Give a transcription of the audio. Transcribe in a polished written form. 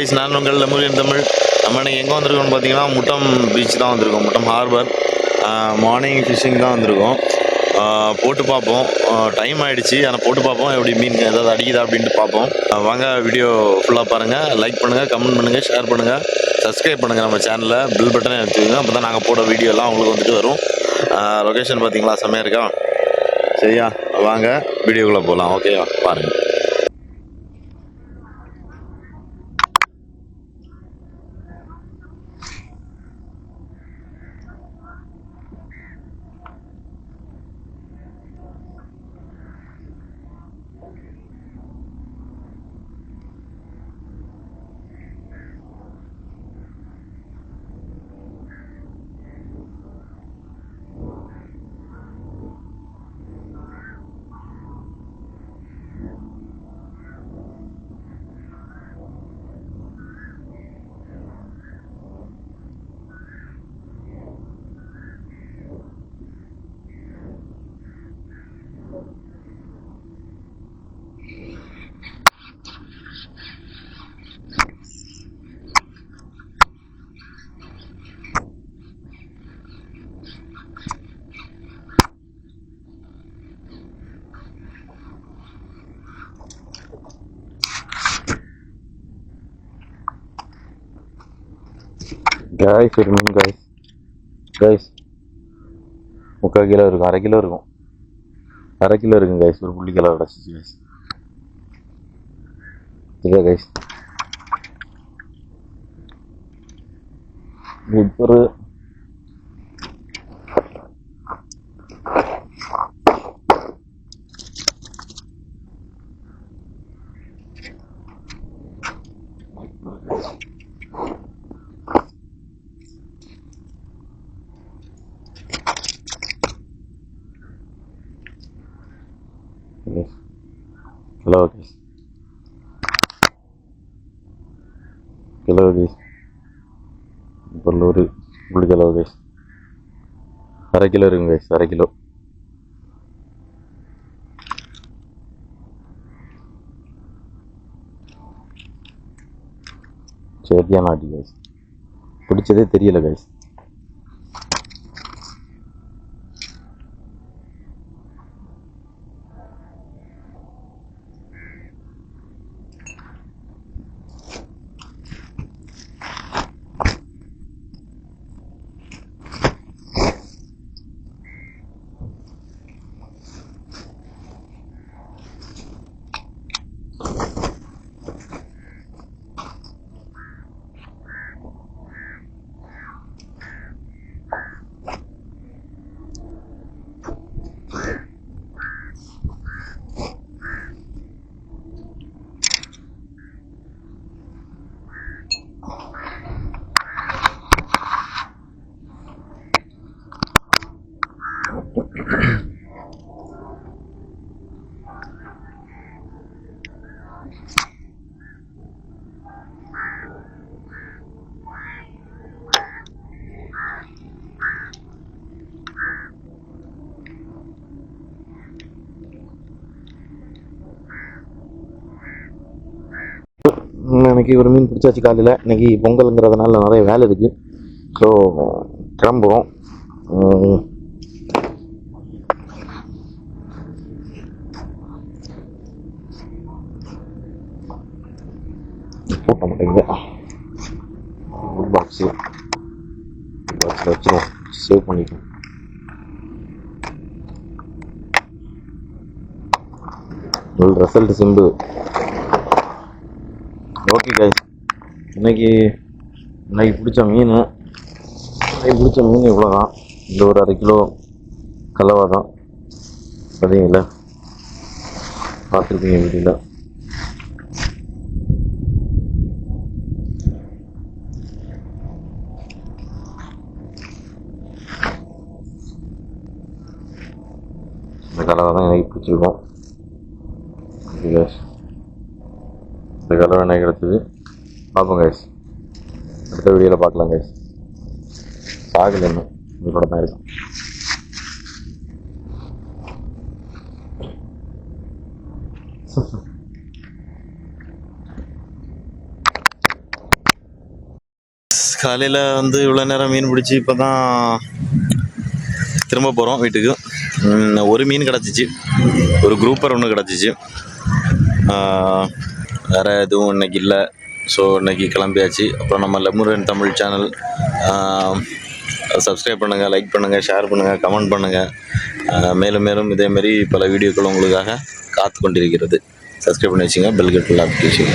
Guys, நான் உங்கள் முருகன் தமிழ். நம்ம இன்னைக்கு எங்கே வந்திருக்கோம்னு பார்த்தீங்கன்னா, முட்டம் பீச் தான் வந்திருக்கோம். முட்டம் ஹார்பர். மார்னிங் ஃபிஷ்ஷிங் தான் வந்திருக்கோம். போட்டு பார்ப்போம். டைம் ஆகிடுச்சு, ஆனால் போட்டு பார்ப்போம் எப்படி மீன் ஏதாவது அடிக்குதா அப்படின்ட்டு பார்ப்போம். வாங்க, வீடியோ ஃபுல்லாக பாருங்கள். லைக் பண்ணுங்கள், கமெண்ட் பண்ணுங்கள், ஷேர் பண்ணுங்கள், சப்ஸ்கிரைப் பண்ணுங்கள். நம்ம சேனலில் பில் பட்டனை எடுத்துக்கோங்க. அப்போ தான் நாங்கள் போட வீடியோலாம் உங்களுக்கு வந்துட்டு வரும். லொக்கேஷன் பார்த்தீங்களா, செம்மையாக இருக்கா? சரியா, வாங்க வீடியோக்குள்ளே போகலாம். ஓகேவா, பாருங்கள். காய்ஸ், ஒரு மீன் காய்ஸ் 3/4 கிலோ இருக்கும், 1/2 கிலோ இருக்கும், 1/2 கிலோ இருக்கும் காய்ஸ். ஒரு புள்ளி கிலோ கிடச்சிச்சு காய்ஸ். சரியா காய்ஸ், இப்போ கிலோ காய்ஸ், இப்போ ஒரு புள்ளி கிலோ காய்ஸ். 1/2 கிலோ இருக்கும் காய்ஸ், 1/2 கிலோ. சரியான ஆட்டி காய்ஸ், பிடிச்சதே தெரியல காய்ஸ். இன்னைக்கு ஒரு மீன் பிடிச்சாச்சு காலையில். இன்னைக்கு பொங்கலுங்கிறதுனால நிறைய வேலை இருக்குது. ஸோ கிளம்புறோம். போட்ட மாட்டேங்குது. பாக்ஸில் வச்சிடும், சேவ் பண்ணிக்கும். Result simple. ஓகே கைஸ், இன்னைக்கு பிடிச்ச மீன் இவ்வளோ தான். இந்த ஒரு 1/2 கிலோ கலவா தான். பார்த்தீங்களா, பார்த்துருப்பீங்க வீட்டில். இந்த கலவா தான் எனக்கு பிடிச்சிருக்கோம். ஓகே கைஸ், இந்த கலவை என்ன கிடச்சிது பார்ப்போம் கைஸ். அடுத்த வீடியோவில் பார்க்கலாம் கைஸ். சாகல இன்னும் இதோட தான் இருக்கும். காலையில் வந்து இவ்வளோ நேரம் மீன் பிடிச்சி இப்போ தான் திரும்ப போகிறோம் வீட்டுக்கு. ஒரு மீன் கிடச்சிச்சு, ஒரு குரூப்பர் ஒன்று கிடச்சிச்சு. வேறு எதுவும் இன்னைக்கு இல்லை. ஸோ இன்னைக்கு கிளம்பியாச்சு. அப்புறம் நம்ம லெமுரன் தமிழ் சேனல் சப்ஸ்கிரைப் பண்ணுங்கள், லைக் பண்ணுங்கள், ஷேர் பண்ணுங்கள், கமெண்ட் பண்ணுங்கள். மேலும் மேலும் இதேமாரி பல வீடியோக்கள் உங்களுக்காக காத்து கொண்டிருக்கிறது. சப்ஸ்கிரைப் பண்ணி வச்சுங்க, பெல் கட்டில் அப்ளிகேஷன்.